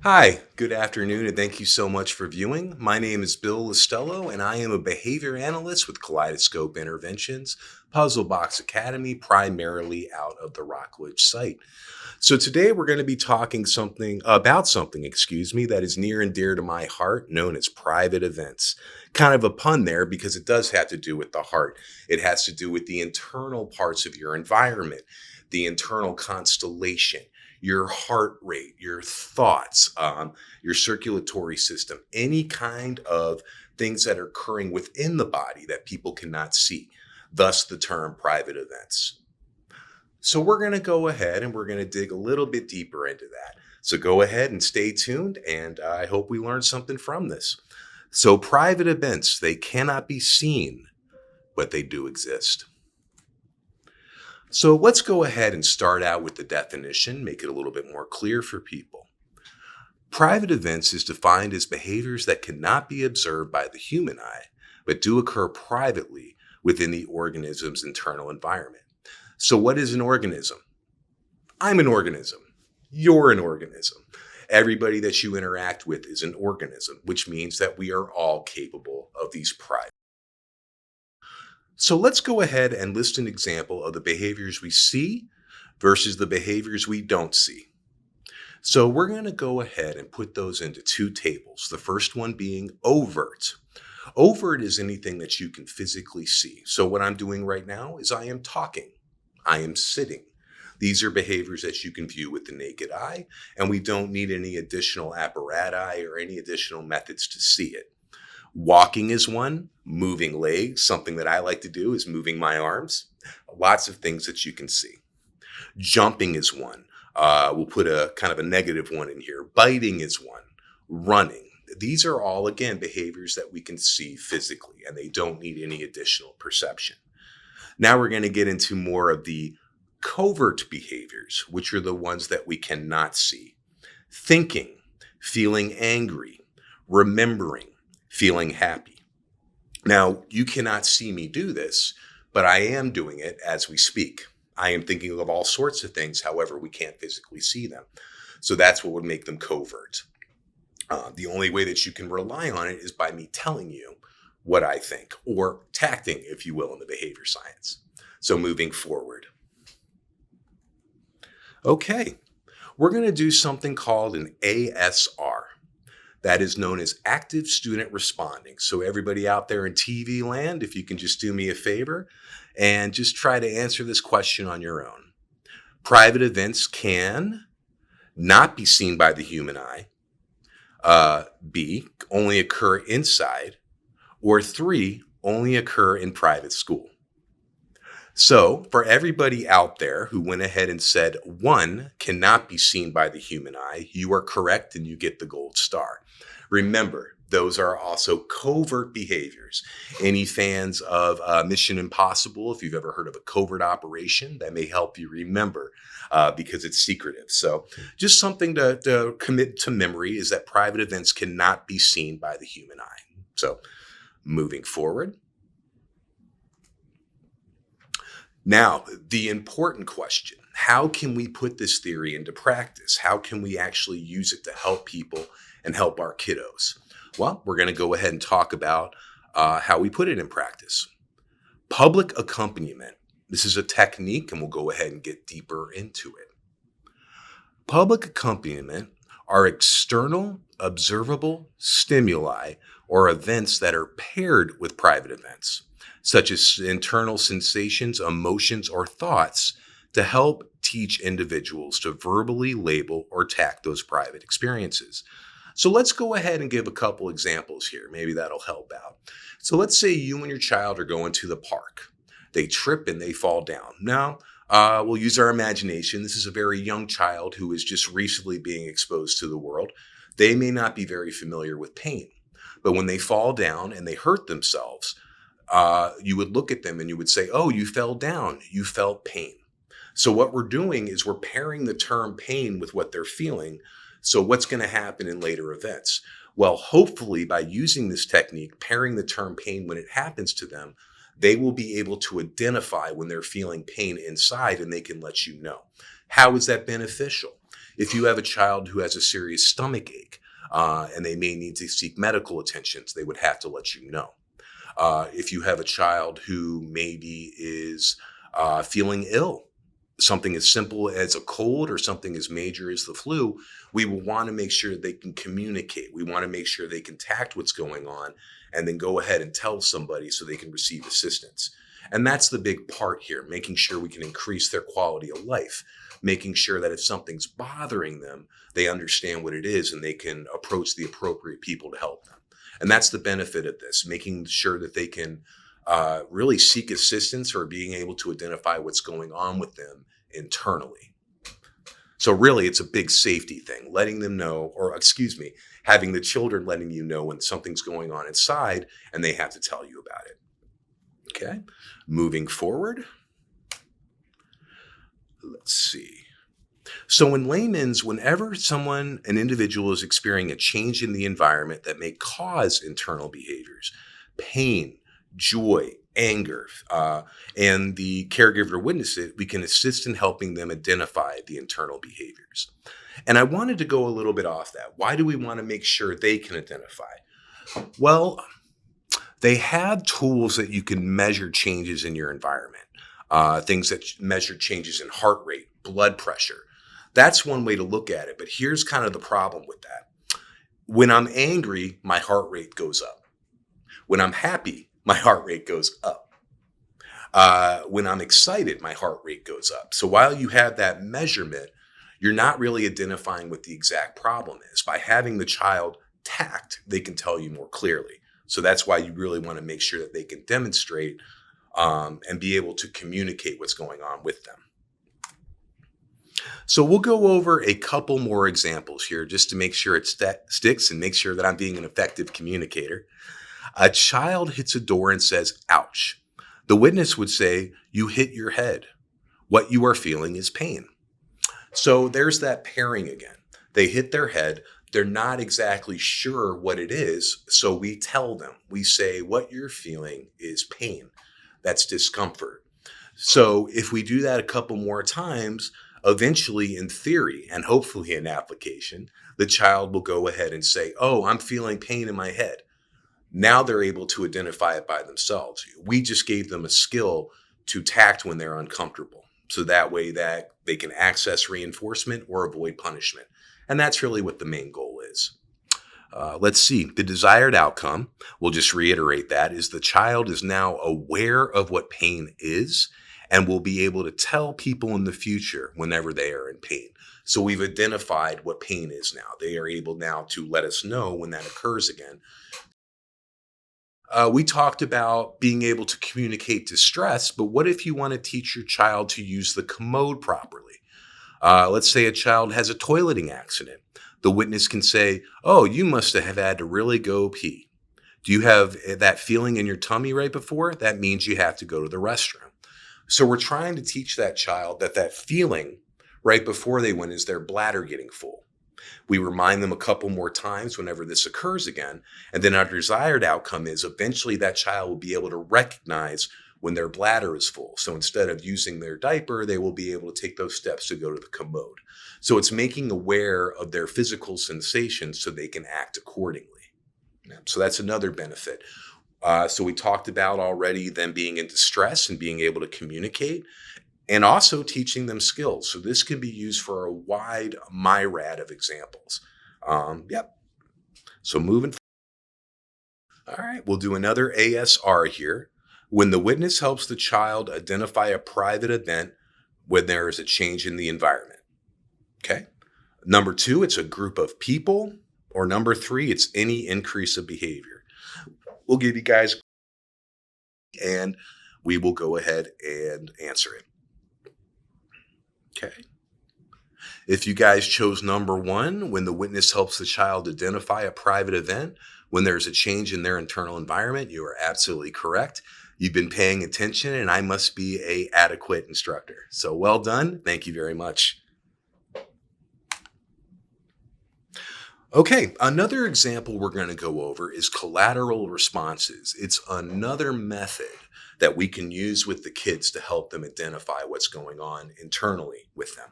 Hi, good afternoon, and thank you so much for viewing. My name is Bill Listello, and I am a behavior analyst with Kaleidoscope Interventions, Puzzle Box Academy, primarily out of the Rockledge site. So today we're going to be talking something that is near and dear to my heart, known as private events. Kind of a pun there because it does have to do with the heart. It has to do with the internal parts of your environment, the internal constellation, your heart rate, your thoughts, your circulatory system, any kind of things that are occurring within the body that people cannot see. Thus, the term private events. So, we're going to go ahead and we're going to dig a little bit deeper into that. So, go ahead and stay tuned, and I hope we learned something from this. So, private events, they cannot be seen, but they do exist. So let's go ahead and start out with the definition, make it a little bit more clear for people. Private events is defined as behaviors that cannot be observed by the human eye, but do occur privately within the organism's internal environment. So, what is an organism? I'm an organism. You're an organism. Everybody that you interact with is an organism, which means that we are all capable of these private. So let's go ahead and list an example of the behaviors we see versus the behaviors we don't see. So we're going to go ahead and put those into two tables. The first one being overt. Overt is anything that you can physically see. So what I'm doing right now is I am talking. I am sitting. These are behaviors that you can view with the naked eye, and we don't need any additional apparatus or any additional methods to see it. Walking is one, moving legs, something that I like to do is moving my arms. Lots of things that you can see. Jumping is one. We'll put a kind of a negative one in here. Biting is one. Running. These are all, again, behaviors that we can see physically, and they don't need any additional perception. Now we're going to get into more of the covert behaviors, which are the ones that we cannot see. Thinking, feeling angry, remembering, feeling happy. Now, you cannot see me do this, but I am doing it as we speak. I am thinking of all sorts of things, however, we can't physically see them. So that's what would make them covert. The only way that you can rely on it is by me telling you what I think, or tacting, if you will, in the behavior science. So moving forward. Okay, we're going to do something called an ASR. That is known as active student responding. So everybody out there in TV land, if you can just do me a favor and just try to answer this question on your own. Private events can not be seen by the human eye. B, only occur inside. Or 3, only occur in private school. So for everybody out there who went ahead and said 1 cannot be seen by the human eye, you are correct and you get the gold star. Remember, those are also covert behaviors. Any fans of Mission Impossible, if you've ever heard of a covert operation, that may help you remember because it's secretive. So just something to commit to memory is that private events cannot be seen by the human eye. So moving forward. Now, the important question, how can we put this theory into practice? How can we actually use it to help people and help our kiddos? Well, we're going to go ahead and talk about how we put it in practice. Public accompaniment. This is a technique, and we'll go ahead and get deeper into it. Public accompaniment are external, observable stimuli or events that are paired with private events, such as internal sensations, emotions, or thoughts, to help teach individuals to verbally label or tag those private experiences. So let's go ahead and give a couple examples here. Maybe that'll help out. So let's say you and your child are going to the park. They trip and they fall down. Now, we'll use our imagination. This is a very young child who is just recently being exposed to the world. They may not be very familiar with pain, but when they fall down and they hurt themselves, you would look at them and you would say, oh, you fell down, you felt pain. So what we're doing is we're pairing the term pain with what they're feeling. So what's going to happen in later events? Well, hopefully by using this technique, pairing the term pain when it happens to them, they will be able to identify when they're feeling pain inside and they can let you know. How is that beneficial? If you have a child who has a serious stomach ache and they may need to seek medical attention, they would have to let you know. If you have a child who maybe is feeling ill, something as simple as a cold or something as major as the flu, we will want to make sure they can communicate. We want to make sure they can tact what's going on and then go ahead and tell somebody so they can receive assistance. And that's the big part here, making sure we can increase their quality of life, making sure that if something's bothering them, they understand what it is and they can approach the appropriate people to help them. And that's the benefit of this, making sure that they can really seek assistance or being able to identify what's going on with them internally. So really, it's a big safety thing, letting them know, or excuse me, having the children letting you know when something's going on inside and they have to tell you about it. Okay, moving forward. Let's see. So in layman's, whenever an individual is experiencing a change in the environment that may cause internal behaviors, pain, joy, anger, and the caregiver witnesses it, we can assist in helping them identify the internal behaviors. And I wanted to go a little bit off that. Why do we want to make sure they can identify? Well, they have tools that you can measure changes in your environment, things that measure changes in heart rate, blood pressure. That's one way to look at it. But here's kind of the problem with that. When I'm angry, my heart rate goes up. When I'm happy, my heart rate goes up. When I'm excited, my heart rate goes up. So while you have that measurement, you're not really identifying what the exact problem is. By having the child tact, they can tell you more clearly. So that's why you really want to make sure that they can demonstrate and be able to communicate what's going on with them. So we'll go over a couple more examples here just to make sure it sticks and make sure that I'm being an effective communicator. A child hits a door and says, ouch. The witness would say, you hit your head. What you are feeling is pain. So there's that pairing again. They hit their head. They're not exactly sure what it is. So we tell them, we say, what you're feeling is pain. That's discomfort. So if we do that a couple more times, eventually in theory and hopefully in application, the child will go ahead and say, oh, I'm feeling pain in my head. Now they're able to identify it by themselves. We just gave them a skill to tact when they're uncomfortable. So that way that they can access reinforcement or avoid punishment. And that's really what the main goal is. Let's see. The desired outcome, we'll just reiterate that, is the child is now aware of what pain is and will be able to tell people in the future whenever they are in pain. So we've identified what pain is now. They are able now to let us know when that occurs again. We talked about being able to communicate distress, but what if you want to teach your child to use the commode properly? Let's say a child has a toileting accident. The witness can say, oh, you must have had to really go pee. Do you have that feeling in your tummy right before? That means you have to go to the restroom. So we're trying to teach that child that feeling right before they went is their bladder getting full. We remind them a couple more times whenever this occurs again. And then our desired outcome is eventually that child will be able to recognize when their bladder is full. So instead of using their diaper, they will be able to take those steps to go to the commode. So it's making aware of their physical sensations so they can act accordingly. So that's another benefit. So we talked about already them being in distress and being able to communicate, and also teaching them skills. So this can be used for a wide myriad of examples. So moving forward. All right, we'll do another ASR here. When the witness helps the child identify a private event when there is a change in the environment. Okay. Number 2, it's a group of people. Or number 3, it's any increase of behavior. We'll give you guys, and we will go ahead and answer it. Okay. If you guys chose number 1, when the witness helps the child identify a private event, when there's a change in their internal environment, you are absolutely correct. You've been paying attention, and I must be an adequate instructor. So well done. Thank you very much. Okay, another example we're going to go over is collateral responses. It's another method that we can use with the kids to help them identify what's going on internally with them.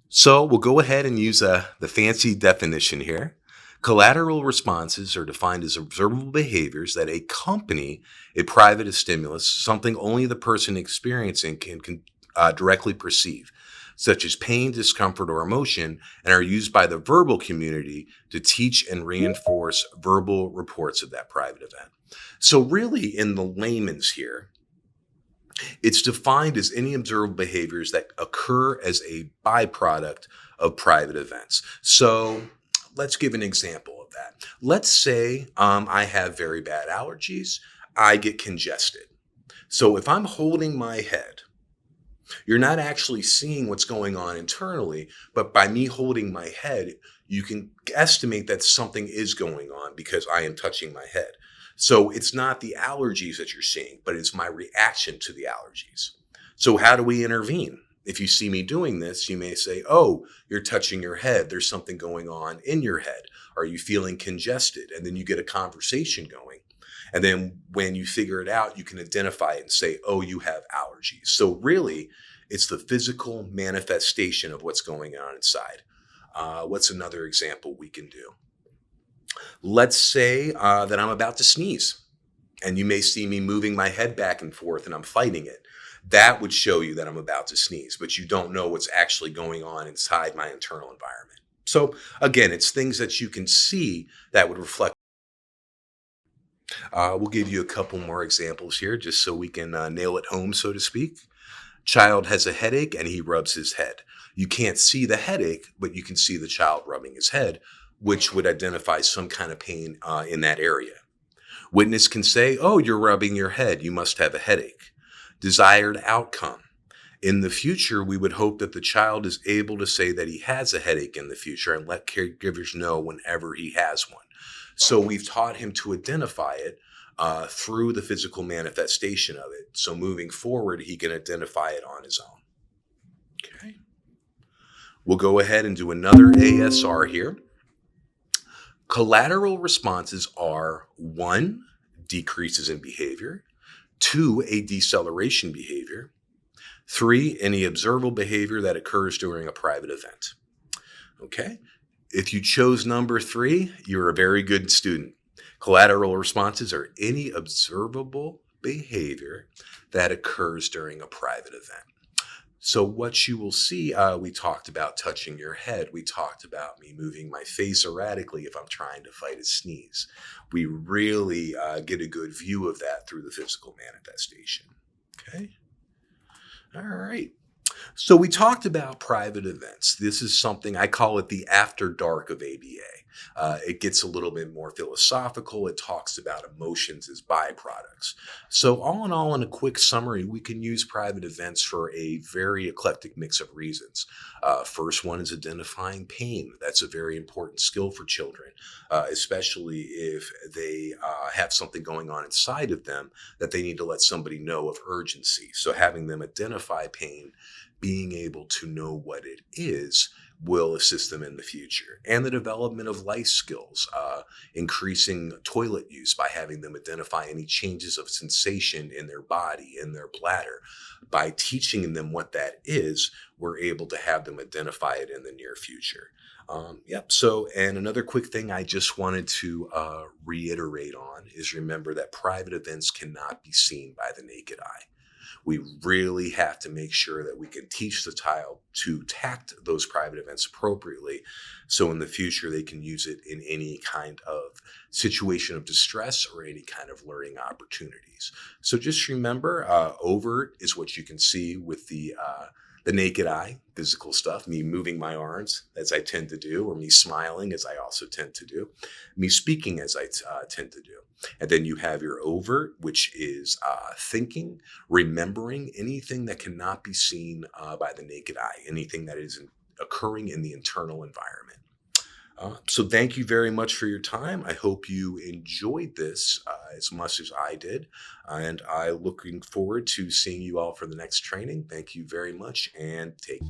So we'll go ahead and use the fancy definition here. Collateral responses are defined as observable behaviors that accompany a private stimulus, something only the person experiencing can directly perceive, such as pain, discomfort, or emotion, and are used by the verbal community to teach and reinforce verbal reports of that private event. So, really, in the layman's here, it's defined as any observable behaviors that occur as a byproduct of private events. So let's give an example of that. Let's say I have very bad allergies, I get congested. So if I'm holding my head, you're not actually seeing what's going on internally, but by me holding my head, you can estimate that something is going on because I am touching my head. So it's not the allergies that you're seeing, but it's my reaction to the allergies. So how do we intervene? If you see me doing this, you may say, oh, you're touching your head. There's something going on in your head. Are you feeling congested? And then you get a conversation going. And then when you figure it out, you can identify it and say, oh, you have allergies. So really, it's the physical manifestation of what's going on inside. What's another example we can do? Let's say that I'm about to sneeze, and you may see me moving my head back and forth and I'm fighting it. That would show you that I'm about to sneeze, but you don't know what's actually going on inside my internal environment. So, again, it's things that you can see that would reflect. We'll give you a couple more examples here just so we can nail it home, so to speak. Child has a headache and he rubs his head. You can't see the headache, but you can see the child rubbing his head, which would identify some kind of pain in that area. Witness can say, oh, you're rubbing your head. You must have a headache. Desired outcome. In the future, we would hope that the child is able to say that he has a headache in the future and let caregivers know whenever he has one. So we've taught him to identify it through the physical manifestation of it. So moving forward, he can identify it on his own. Okay. We'll go ahead and do another ASR here. Collateral responses are 1, decreases in behavior, 2, a deceleration behavior, 3, any observable behavior that occurs during a private event. Okay. If you chose number 3, you're a very good student. Collateral responses are any observable behavior that occurs during a private event. So what you will see, we talked about touching your head. We talked about me moving my face erratically if I'm trying to fight a sneeze. We really get a good view of that through the physical manifestation. Okay. All right. So we talked about private events. This is something I call it the after dark of ABA. It gets a little bit more philosophical. It talks about emotions as byproducts. So all in all, in a quick summary, we can use private events for a very eclectic mix of reasons. First one is identifying pain. That's a very important skill for children, especially if they have something going on inside of them that they need to let somebody know of urgency. So having them identify pain, being able to know what it is, will assist them in the future. And the development of life skills, increasing toilet use by having them identify any changes of sensation in their body, in their bladder. By teaching them what that is, we're able to have them identify it in the near future. Yep. So, and another quick thing I just wanted to reiterate on is remember that private events cannot be seen by the naked eye. We really have to make sure that we can teach the child to tact those private events appropriately. So in the future, they can use it in any kind of situation of distress or any kind of learning opportunities. So just remember, overt is what you can see with the naked eye, physical stuff, me moving my arms as I tend to do, or me smiling as I also tend to do, me speaking as I tend to do. And then you have your overt, which is thinking, remembering anything that cannot be seen by the naked eye, anything that is occurring in the internal environment. So thank you very much for your time. I hope you enjoyed this as much as I did. And I'm looking forward to seeing you all for the next training. Thank you very much and take